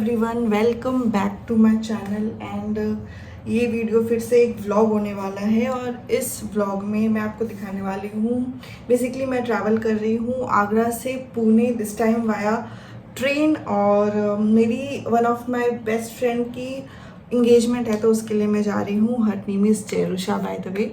Everyone, welcome back to my channel and ये video फिर से एक व्लॉग होने वाला है। और इस व्लॉग में मैं आपको दिखाने वाली हूँ, बेसिकली मैं ट्रैवल कर रही हूँ आगरा से Pune, this time via train. और मेरी one of my best friend की इंगेजमेंट है, तो उसके लिए मैं जा रही हूँ। Her name is Jerusha by the way.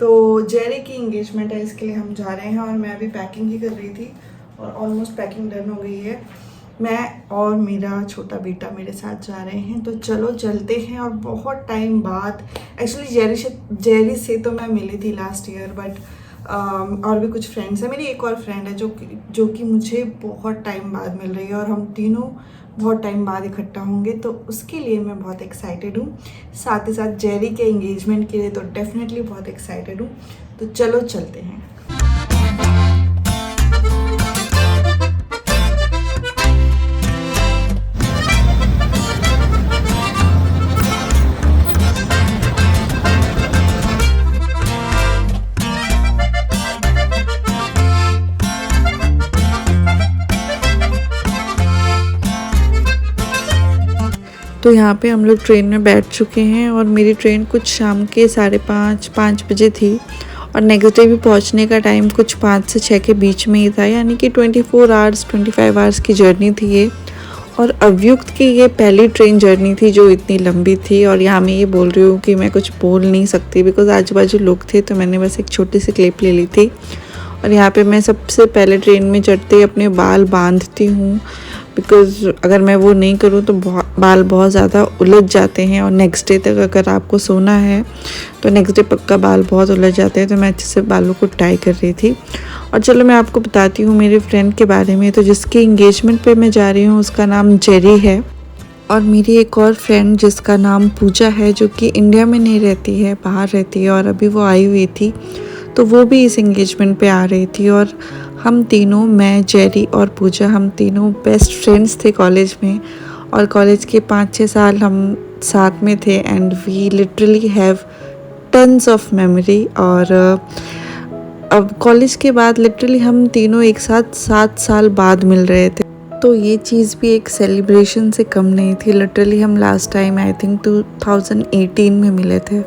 तो जेरी की इंगेजमेंट है, इसके लिए हम जा रहे हैं। और मैं अभी पैकिंग ही कर रही थी और ऑलमोस्ट पैकिंग डन हो गई है। मैं और मेरा छोटा बेटा मेरे साथ जा रहे हैं, तो चलो चलते हैं। और बहुत टाइम बाद, एक्चुअली जेरी से तो मैं मिली थी लास्ट ईयर, बट और भी कुछ फ्रेंड्स हैं। मेरी एक और फ्रेंड है जो कि मुझे बहुत टाइम बाद मिल रही है, और हम तीनों बहुत टाइम बाद इकट्ठा होंगे, तो उसके लिए मैं बहुत एक्साइटेड हूँ। साथ ही साथ जेरी के एंगेजमेंट के लिए तो डेफिनेटली बहुत एक्साइटेड हूँ। तो चलो चलते हैं। तो यहाँ पे हम लोग ट्रेन में बैठ चुके हैं, और मेरी ट्रेन कुछ शाम के 5:30 बजे थी, और नेक्स्ट डे भी पहुँचने का टाइम कुछ 5 से 6 के बीच में ही था। यानी कि 25 आवर्स की जर्नी थी ये। और अवयुक्त की ये पहली ट्रेन जर्नी थी जो इतनी लंबी थी। और यहाँ मैं ये बोल रही हूँ कि मैं कुछ बोल नहीं सकती, बिकॉज आजू बाजू लोग थे, तो मैंने बस एक छोटी सी क्लिप ले ली थी। और यहाँ पे मैं सबसे पहले ट्रेन में चढ़ते ही अपने बाल बांधती हूँ, बिकॉज़ अगर मैं वो नहीं करूँ तो बाल बहुत ज़्यादा उलझ जाते हैं। और नेक्स्ट डे तक अगर आपको सोना है तो नेक्स्ट डे पक्का बाल बहुत उलझ जाते हैं। तो मैं अच्छे से बालों को टाई कर रही थी। और चलो मैं आपको बताती हूँ मेरे फ्रेंड के बारे में। तो जिसकी इंगेजमेंट पे मैं जा रही हूँ उसका नाम जेरी है। और मेरी एक और फ्रेंड जिसका नाम पूजा है, जो कि इंडिया में नहीं रहती है, बाहर रहती है, और अभी वो आई हुई थी, तो वो भी इस एंगेजमेंट पे आ रही थी। और हम तीनों, मैं, जेरी और पूजा, हम तीनों बेस्ट फ्रेंड्स थे कॉलेज में। और कॉलेज के 5-6 साल हम साथ में थे, and we literally have tons of memory. और अब कॉलेज के बाद लिटरली हम तीनों एक साथ 7 साल बाद मिल रहे थे, तो ये चीज़ भी एक सेलिब्रेशन से कम नहीं थी। लिटरली हम लास्ट टाइम आई थिंक 2018 में मिले थे।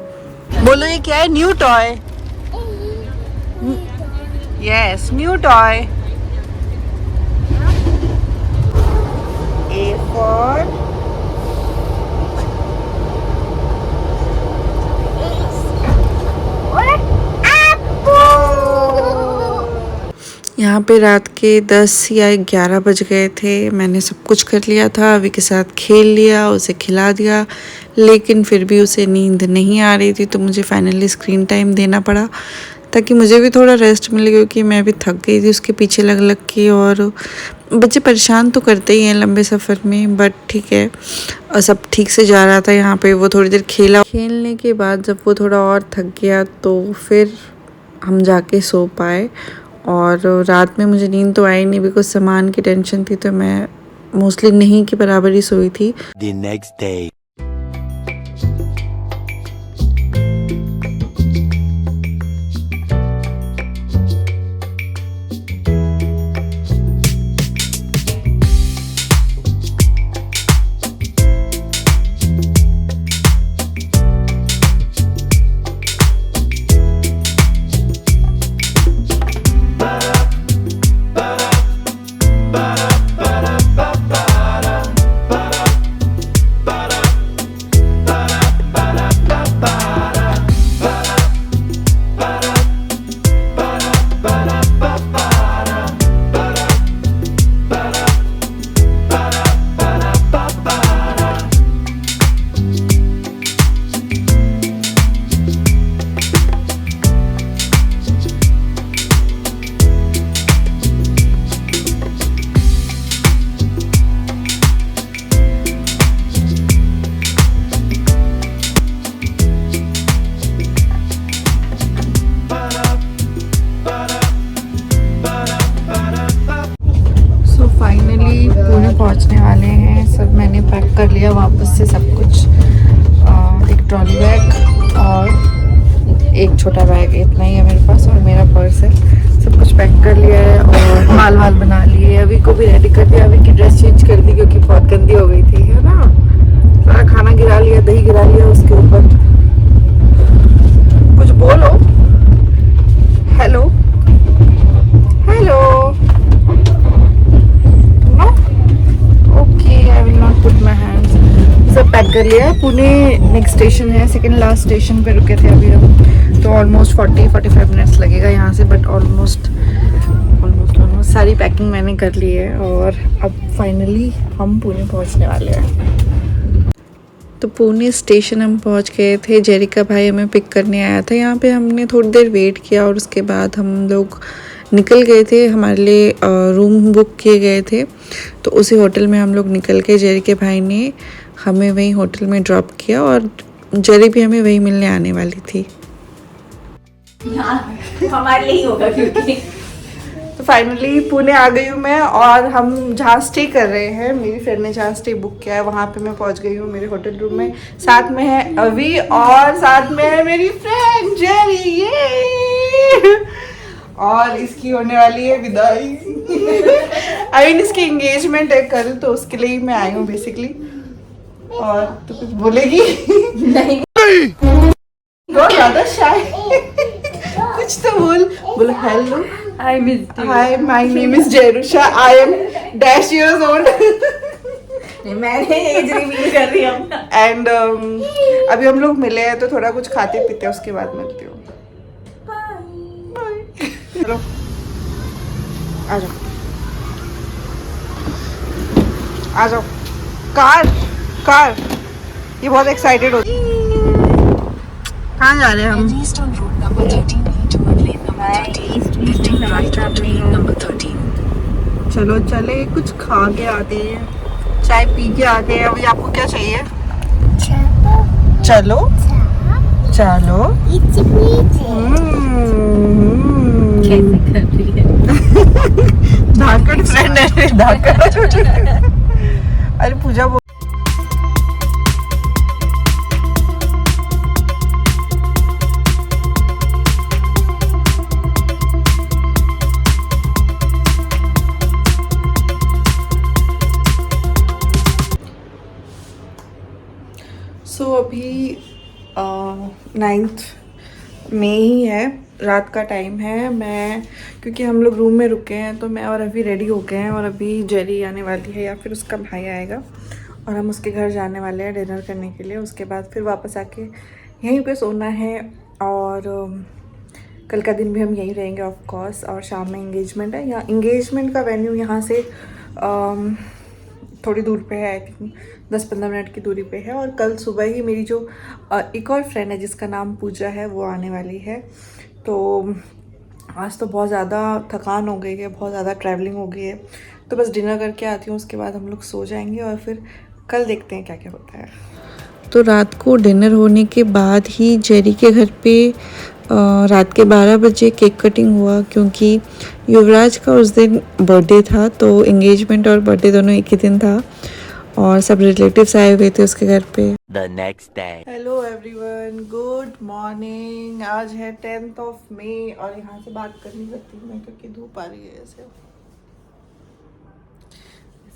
बोलो ये क्या है? New toy. Yes, new toy. A for यहाँ पे रात के 10 या 11 बज गए थे। मैंने सब कुछ कर लिया था, अभी के साथ खेल लिया, उसे खिला दिया, लेकिन फिर भी उसे नींद नहीं आ रही थी, तो मुझे फाइनली स्क्रीन टाइम देना पड़ा ताकि मुझे भी थोड़ा रेस्ट मिले, क्योंकि मैं भी थक गई थी उसके पीछे लग लग के। और बच्चे परेशान तो करते ही हैं लंबे सफ़र में, बट ठीक है, और सब ठीक से जा रहा था। यहाँ पे वो थोड़ी देर खेला, खेलने के बाद जब वो थोड़ा और थक गया तो फिर हम जाके सो पाए। और रात में मुझे नींद तो आई नहीं, बिकॉज सामान की टेंशन थी, तो मैं मोस्टली नहीं के बराबर ही सोई थी। The next day. पहुंचने वाले हैं। सब मैंने पैक कर लिया वापस से सब कुछ। एक ट्रॉली बैग और एक छोटा बैग, इतना ही है मेरे पास, और मेरा पर्स है। सब कुछ पैक कर लिया है और बाल बना लिए। अभी को भी रेडी कर दिया, अभी की ड्रेस चेंज कर दी क्योंकि बहुत गंदी हो गई थी, है ना। सारा खाना गिरा लिया, दही गिरा लिया उसके ऊपर। कुछ बोलो। Hello hello. No okay, I will not put my hands. सब पैक कर लिया है। पुणे नेक्स्ट स्टेशन है, सेकंड लास्ट स्टेशन पे रुके थे अभी हम। तो ऑलमोस्ट 40-45 मिनट्स लगेगा यहाँ से, बट ऑलमोस्ट सारी पैकिंग मैंने कर ली है और अब फाइनली हम पुणे पहुँचने वाले हैं। तो पुणे स्टेशन हम पहुँच गए थे। जेरी का भाई हमें पिक करने आया था। यहाँ पे हमने थोड़ी देर वेट किया और उसके बाद हम लोग निकल गए थे। हमारे लिए रूम बुक किए गए थे, तो उसी होटल में हम लोग निकल गए। जेरी के भाई ने हमें वहीं होटल में ड्रॉप किया और जेरी भी हमें वहीं मिलने आने वाली थी। हमारे लिए ही होगा क्योंकि तो फाइनली पुणे आ गई हूँ मैं, और हम जहाँ स्टे कर रहे हैं, मेरी फ्रेंड ने जहाँ स्टे बुक किया है वहाँ पे मैं पहुँच गई हूँ मेरे होटल रूम में। साथ में है अभी और साथ में है मेरी फ्रेंड जेरी, ये और इसकी होने वाली है विदाई। आई मीन इसकी एंगेजमेंट है कल, तो उसके लिए ही मैं आई हूँ बेसिकली। और तो कुछ बोलेगी नहीं बहुत ज़्यादा शाय। कुछ तो बोल hello. I missed you. Hi, my name is Jerusha. I am dash years old. मैंने एज रिवील कर रही हूँ। And अभी हम लोग मिले हैं तो थोड़ा कुछ खाते पीते हैं, उसके बाद मिलती हूँ। Bye. चलो आ जाओ आ जाओ। कार ये बहुत एक्साइटेड होती है। कहाँ जा रहे हैं हम? चलो चले कुछ खा के आते हैं, चाय पी के आते हैं। अभी आपको क्या चाहिए? चलो चलो। कैसे कर रही है? धाकड़ फ्रेंड है, धाकड़। अरे पूजा अभी 9th मई ही है, रात का टाइम है। क्योंकि हम लोग रूम में रुके हैं तो मैं और अभी रेडी हो गए हैं, और अभी जेरी आने वाली है या फिर उसका भाई आएगा और हम उसके घर जाने वाले हैं डिनर करने के लिए। उसके बाद फिर वापस आके यहीं पे सोना है, और कल का दिन भी हम यहीं रहेंगे ऑफ कोर्स। और शाम में इंगेजमेंट है। यहाँ इंगेजमेंट का वेन्यू यहाँ से थोड़ी दूर पे है, आई थिंक 10-15 मिनट की दूरी पे है। और कल सुबह ही मेरी जो एक और फ्रेंड है जिसका नाम पूजा है, वो आने वाली है। तो आज तो बहुत ज़्यादा थकान हो गई है, बहुत ज़्यादा ट्रैवलिंग हो गई है, तो बस डिनर करके आती हूँ, उसके बाद हम लोग सो जाएंगे और फिर कल देखते हैं क्या क्या होता है। तो रात को डिनर होने के बाद ही जेरी के घर पे रात के 12 बजे केक कटिंग हुआ, क्योंकि युवराज का उस दिन बर्थडे था। तो एंगेजमेंट और बर्थडे दोनों एक ही दिन था, और सब रिलेटिव्स आए हुए थे उसके घर पे। The next day. Hello everyone, good morning. आज है 10th ऑफ मई, और यहाँ से बात करनी पड़ती है मैं क्योंकि धूप आ रही है ऐसे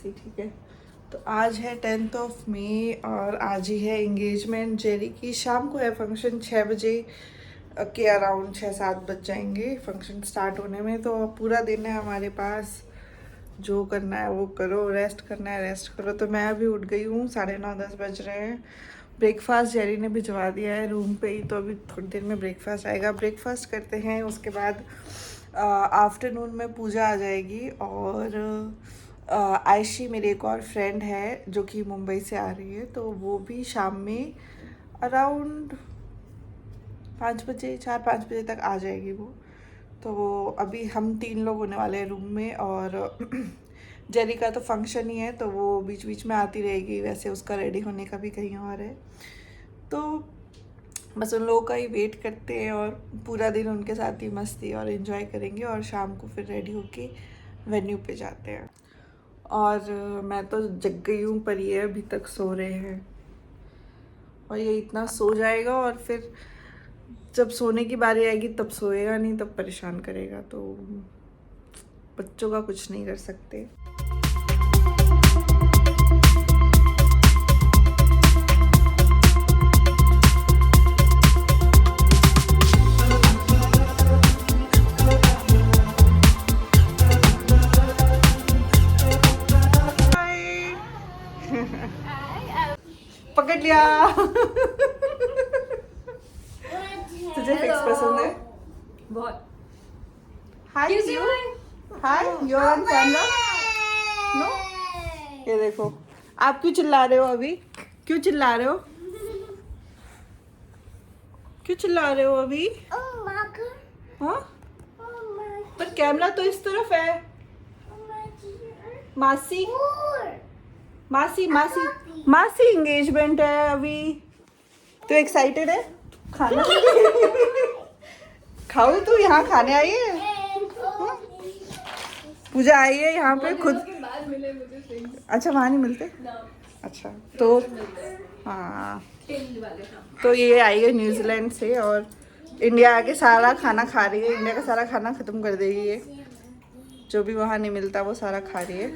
ठीक है। तो आज है 10th ऑफ मई और आज ही है एंगेजमेंट जेरी की। शाम को है फंक्शन, 6 बजे के अराउंड 6-7 बज जाएंगे फंक्शन स्टार्ट होने में। तो पूरा दिन है हमारे पास, जो करना है वो करो, रेस्ट करना है रेस्ट करो। तो मैं अभी उठ गई हूँ, 9:30-10 बज रहे हैं। ब्रेकफास्ट जेरी ने भिजवा दिया है रूम पे ही, तो अभी थोड़ी देर में ब्रेकफास्ट आएगा, ब्रेकफास्ट करते हैं। उसके बाद आफ्टरनून में पूजा आ जाएगी, और आयशी मेरी एक और फ्रेंड है जो कि मुंबई से आ रही है, तो वो भी शाम में अराउंड 4-5 बजे तक आ जाएगी वो। तो अभी हम 3 लोग होने वाले हैं रूम में, और जेरी का तो फंक्शन ही है तो वो बीच बीच में आती रहेगी। वैसे उसका रेडी होने का भी कहीं और है, तो बस उन लोगों का ही वेट करते हैं, और पूरा दिन उनके साथ ही मस्ती और एंजॉय करेंगे, और शाम को फिर रेडी होके वेन्यू पे जाते हैं। और मैं तो जग गई हूँ, पर ये अभी तक सो रहे हैं, और ये इतना सो जाएगा और फिर जब सोने की बारी आएगी तब सोएगा नहीं, तब परेशान करेगा। तो बच्चों का कुछ नहीं कर सकते। पकड़ लिया। तुझे फिक्स पसंद है? बहुत। Hi hi, you are on camera. No, ये देखो। आप क्यों चिल्ला रहे हो अभी? क्यों चिल्ला रहे हो? क्यों चिल्ला रहे हो अभी? हाँ, पर कैमरा तो इस तरफ है। मासी मासी मासी मासी एंगेजमेंट है अभी। तो एक्साइटेड है खाना? खाओ, तू यहाँ खाने आई है? हाँ? पूजा आई है यहाँ पे खुद। अच्छा, वहाँ नहीं मिलते? अच्छा, तो हाँ, तो ये आई है न्यूजीलैंड से और इंडिया आके सारा खाना खा रही है। इंडिया का सारा खाना खत्म कर देगी ये, जो भी वहाँ नहीं मिलता वो सारा खा रही है।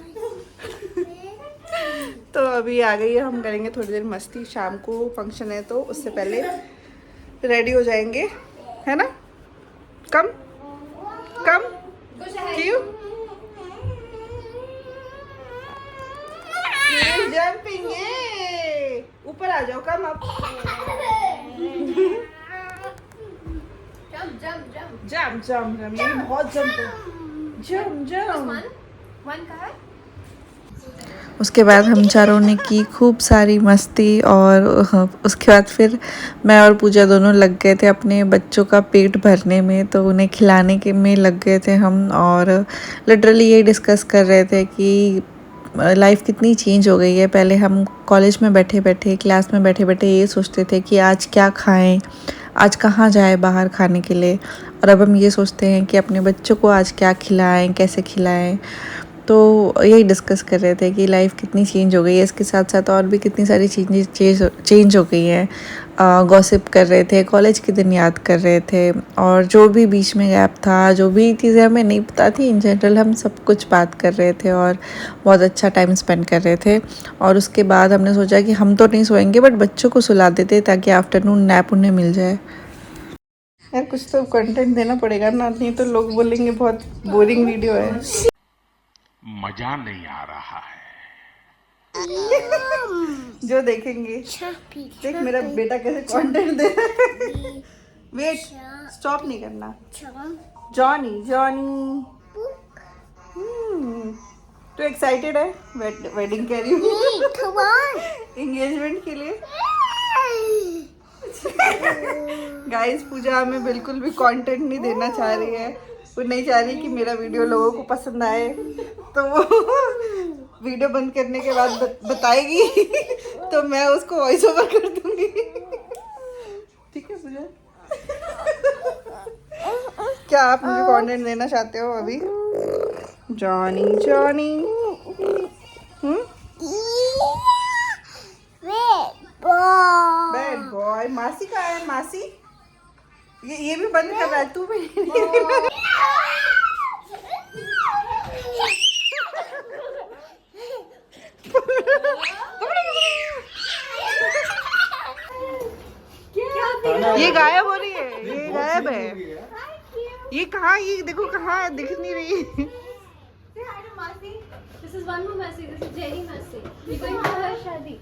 तो अभी आ गई है, हम करेंगे थोड़ी देर मस्ती। शाम को फंक्शन है तो उससे पहले रेडी हो जाएंगे, है ना? कम कम क्यों जंपिंग? ऊपर आ जाओ, कम अब। जंप जंप जंप, ये बहुत जंप है। Jump jump. उसके बाद हम चारों ने की खूब सारी मस्ती और उसके बाद फिर मैं और पूजा दोनों लग गए थे अपने बच्चों का पेट भरने में, तो उन्हें खिलाने के में लग गए थे हम। और लिटरली ये डिस्कस कर रहे थे कि लाइफ कितनी चेंज हो गई है। पहले हम कॉलेज में बैठे बैठे, क्लास में बैठे बैठे ये सोचते थे कि आज क्या खाएं, आज कहाँ जाए बाहर खाने के लिए, और अब हम ये सोचते हैं कि अपने बच्चों को आज क्या खिलाएं, कैसे खिलाएं। तो यही डिस्कस कर रहे थे कि लाइफ कितनी चेंज हो गई है। इसके साथ साथ और भी कितनी सारी चेंज हो गई हैं। गॉसिप कर रहे थे, कॉलेज के दिन याद कर रहे थे, और जो भी बीच में गैप था, जो भी चीज़ें हमें नहीं पता थी, इन जनरल हम सब कुछ बात कर रहे थे और बहुत अच्छा टाइम स्पेंड कर रहे थे। और उसके बाद हमने सोचा कि हम तो नहीं सोएंगे बट बच्चों को सुला देते ताकि आफ्टरनून नैप उन्हें मिल जाए। यार कुछ तो कंटेंट देना पड़ेगा ना, नहीं तो लोग बोलेंगे बहुत बोरिंग वीडियो है। मजा नहीं आ रहा है। जो देखेंगे, देख मेरा बेटा कैसे कंटेंट दे रहा है। वेट, स्टॉप नहीं करना। जॉनी जॉनी, तो एक्साइटेड है वेडिंग के लिए, एंगेजमेंट के लिए? गाइस, पूजा हमें बिल्कुल भी कंटेंट नहीं देना चाह रही है। वो नहीं चाह रही कि मेरा वीडियो लोगों को पसंद आए, तो वो वीडियो बंद करने के बाद बताएगी तो मैं उसको वॉइस ओवर कर दूंगी। ठीक है पूजा? क्या आप मुझे कंटेंट देना चाहते हो अभी? Johnny Johnny, bad boy. मासी का है, मासी ये भी बंद कर रहा है, तू भी। ये गायब हो रही है, ये गायब है। ये कहाँ, ये देखो कहाँ, दिख नहीं रही। This is one more Messi. This is Jenny Messi. We're going to her शादी.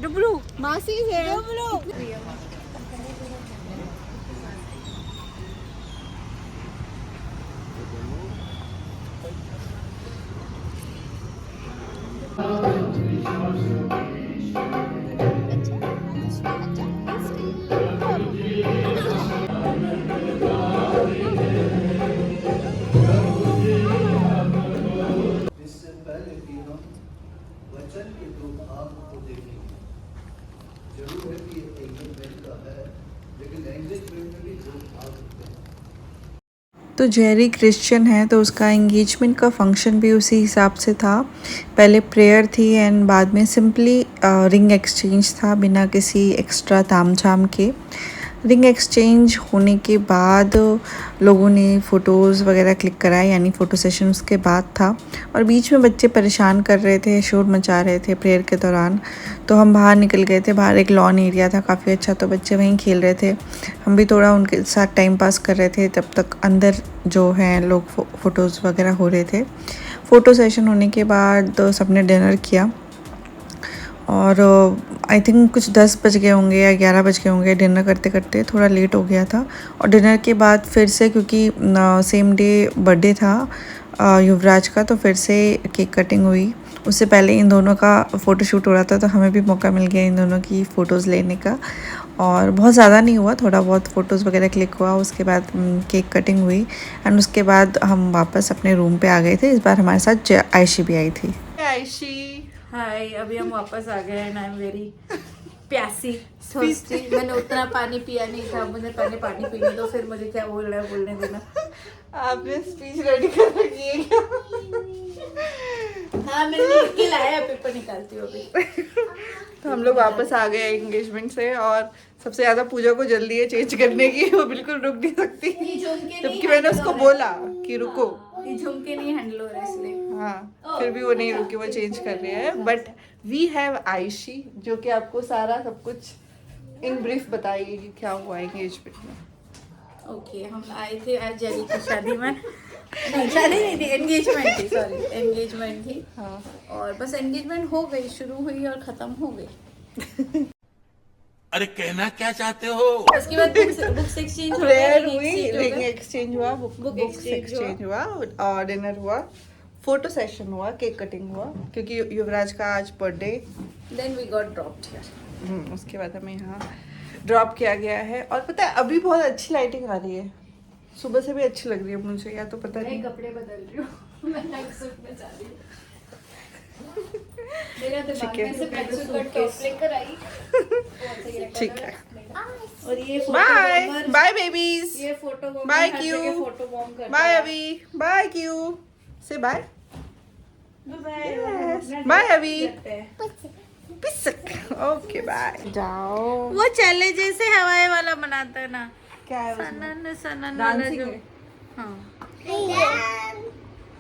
डुबलू मासी है डुबलू। इससे पहले कि हम वचन के दो भाग को देखें, जरूर है कि एंगेजमेंट का है, लेकिन एंगेजमेंट में भी दो भाग होते हैं। तो जेरी क्रिश्चियन है तो उसका एंगेजमेंट का फंक्शन भी उसी हिसाब से था। पहले प्रेयर थी एंड बाद में सिंपली रिंग एक्सचेंज था बिना किसी एक्स्ट्रा तामझाम के। रिंग एक्सचेंज होने के बाद लोगों ने फ़ोटोज़ वगैरह क्लिक कराए, यानी फ़ोटो सेशन उसके बाद था। और बीच में बच्चे परेशान कर रहे थे, शोर मचा रहे थे प्रेयर के दौरान, तो हम बाहर निकल गए थे। बाहर एक लॉन एरिया था काफ़ी अच्छा, तो बच्चे वहीं खेल रहे थे। हम भी थोड़ा उनके साथ टाइम पास कर रहे थे, तब तक अंदर जो हैं लोग फ़ोटोज़ वगैरह हो रहे थे। फ़ोटो सेशन होने के बाद सबने डिनर किया और आई थिंक कुछ 10 बज गए होंगे या 11 बज गए होंगे। डिनर करते करते थोड़ा लेट हो गया था। और डिनर के बाद फिर से, क्योंकि सेम डे बर्थडे था युवराज का, तो फिर से केक कटिंग हुई। उससे पहले इन दोनों का फ़ोटो शूट हो रहा था, तो हमें भी मौका मिल गया इन दोनों की फ़ोटोज़ लेने का। और बहुत ज़्यादा नहीं हुआ, थोड़ा बहुत फ़ोटोज़ वगैरह क्लिक हुआ। उसके बाद केक कटिंग हुई एंड उसके बाद हम वापस अपने रूम पे आ गए थे। इस बार हमारे साथ आयशी भी आई थी। आयशी हाय, अभी हम वापस आ गए एंड आई एम वेरी प्यासी थर्स्टी। मैंने उतना पानी पिया नहीं था, मुझे पहले पानी पीने दो, फिर मुझे क्या बोल रहा है बोलने देना। आपने स्पीच रेडी कर रखी है क्या? हाँ, मैंने लिख के लाया, पेपर निकालती हूँ अभी। तो हम लोग वापस आ गए एंगेजमेंट से, और सबसे ज़्यादा पूजा को जल्दी है चेंज करने की, वो बिल्कुल रुक नहीं सकती। जबकि मैंने उसको बोला कि रुको, ये झुमके नहीं हैंडल हो रहा इसलिए। हाँ, फिर भी वो नहीं रुकी, वो चेंज कर रही है। बट वी हैव आयशी, जो कि आपको सारा सब कुछ इन ब्रीफ बताएगी कि क्या हुआ एंगेजमेंट में। ओके, हम आए थे आज जेरी की शादी में। नहीं, शादी नहीं थी, एंगेजमेंट थी, सॉरी एंगेजमेंट थी। हाँ, और बस एंगेजमेंट हो गई, शुरू हुई और खत्म हो गई। अरे कहना क्या चाहते हो? उसके बाद बुक्स एक्सचेंज प्रेयर हुई, रिंग एक्सचेंज हुआ, Book बुक्स exchange एक्सचेंज हुआ और डिनर हुआ, फोटो सेशन हुआ, केक कटिंग हुआ, क्योंकि युवराज का आज birthday. Then we got dropped here. उसके बाद हमें यहाँ ड्रॉप किया गया है। और पता है अभी बहुत अच्छी लाइटिंग आ रही है, सुबह से भी अच्छी लग रही है मुझे, या तो पता नहीं। कपड़े बदल रही हूँ। मैं नाइट सूट में जा रही हूँ। मेरा दिमाग में से ब्लैक सूट का टॉप लेकर आई। ठीक है, और ये बाय फोटो बाय बेबीज, ये फोटो बॉम्ब Bye, हर Q. जगह फोटो बॉम्ब करता बाय है। अभी, बाय क्यू से बाय, बाय बाय अभी, पिसक, ओके बाय। जाओ, वो चले जैसे हवाई वाला बनाता है ना, क्या है उसमें? सनन सनन वाला डांसिंग जो। है? हाँ,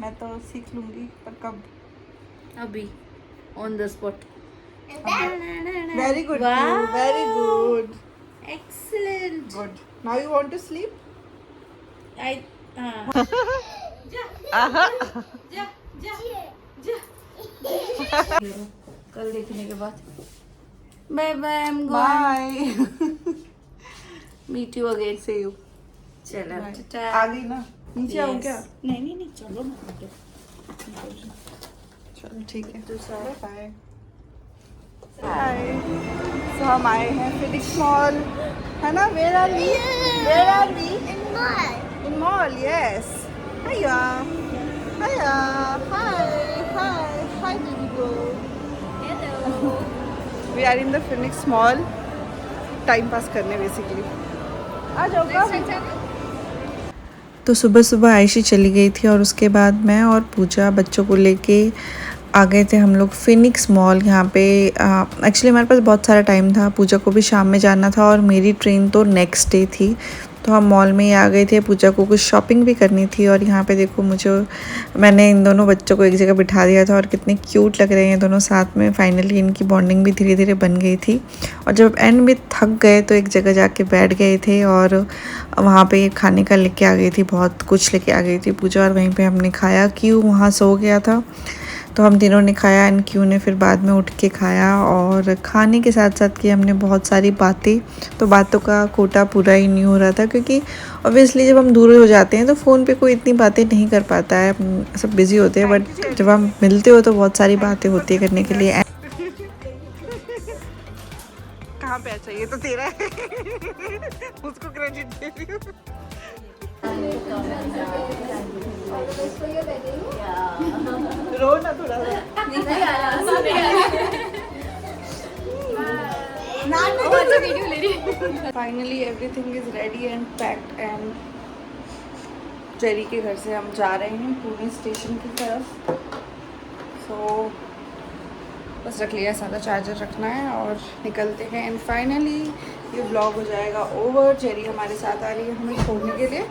मैं तो सीख लूंगी, पर कब? अभी on the spot. Very good, very good, excellent. Good. Now you want to sleep? I हाँ। कल देखने के बाद bye bye, I am going, bye, meet you again. See you. चलो टाटा। आ गई ना, नीचे आऊं क्या? नहीं चलो ना। चलो ठीक है, बाय बाय। तो हम आए हैं फिनिक्स मॉल, है ना? Where are we? Where are we? In mall, yes. Hiya hiya, hi baby girl. We are in the Phoenix mall, time pass करने बेसिकली। आ जाओ कब? तो सुबह सुबह आयशी चली गई थी और उसके बाद मैं और पूजा बच्चों को लेके आ गए थे हम लोग फिनिक्स मॉल। यहाँ पे एक्चुअली हमारे पास बहुत सारा टाइम था, पूजा को भी शाम में जाना था और मेरी ट्रेन तो नेक्स्ट डे थी, तो हम मॉल में ही आ गए थे। पूजा को कुछ शॉपिंग भी करनी थी। और यहाँ पे देखो, मैंने इन दोनों बच्चों को एक जगह बिठा दिया था और कितने क्यूट लग रहे हैं दोनों साथ में। फाइनली इनकी बॉन्डिंग भी धीरे धीरे बन गई थी और जब एंड में थक गए तो एक जगह जाके बैठ गए थे और वहाँ पे खाने का लेके आ गई थी, बहुत कुछ लेके आ गई थी पूजा, और वहीं पे हमने खाया। क्यों वहाँ सो गया था, तो हम तीनों ने खाया एंड क्यू ने फिर बाद में उठ के खाया। और खाने के साथ साथ की हमने बहुत सारी बातें, तो बातों का कोटा पूरा ही नहीं हो रहा था क्योंकि ऑब्वियसली जब हम दूर हो जाते हैं तो फ़ोन पे कोई इतनी बातें नहीं कर पाता है, सब बिज़ी होते हैं। बट जब हम मिलते हो तो बहुत सारी बातें होती है करने के लिए। कहाँ पे अच्छा, ये तो तेरा है उसको क्रेडिट दे रही हूँ। रो ना थोड़ा finally everything is ready and packed and Jerry के घर से हम जा रहे हैं पुणे स्टेशन की तरफ। सो बस रख लिया, सादा चार्जर रखना है और निकलते हैं। एंड फाइनली ये व्लॉग हो जाएगा ओवर। जेरी हमारे साथ आ रही है हमें छोड़ने के लिए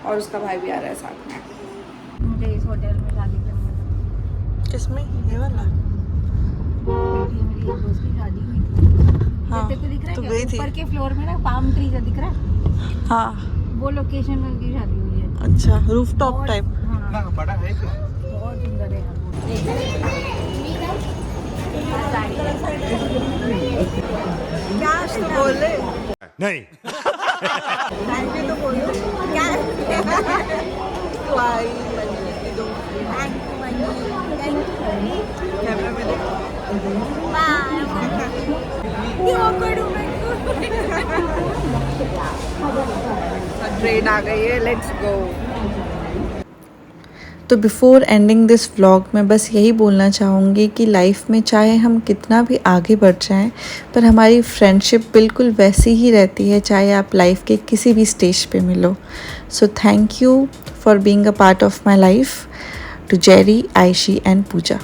और उसका भाई भी आ रहा है साथ में। मुझे इस होटल में शादी करनी है। किसमें? ये वाला? बेटी मेरी एक दोस्त की शादी हुई थी। हाँ, तेरे को दिख रहा है तो क्या? गई थी। ऊपर के फ्लोर में ना पाम ट्री का दिख रहा है, हाँ वो लोकेशन में उनकी शादी हुई है। अच्छा, रूफटॉप टाइप। हाँ बड़ा है क्या? बहुत सुंदर है यार। क्या तो बोले? नहीं। थैंक यू तो बोलो। क्या तो आई दो कैमरा में देखो। ट्रेन आ गई है, लेट्स गो। तो बिफ़ोर एंडिंग दिस व्लॉग मैं बस यही बोलना चाहूँगी कि लाइफ में चाहे हम कितना भी आगे बढ़ जाएं, पर हमारी फ्रेंडशिप बिल्कुल वैसी ही रहती है चाहे आप लाइफ के किसी भी स्टेज पे मिलो। So thank you for being a part of my life to Jerry, Aishi and Puja.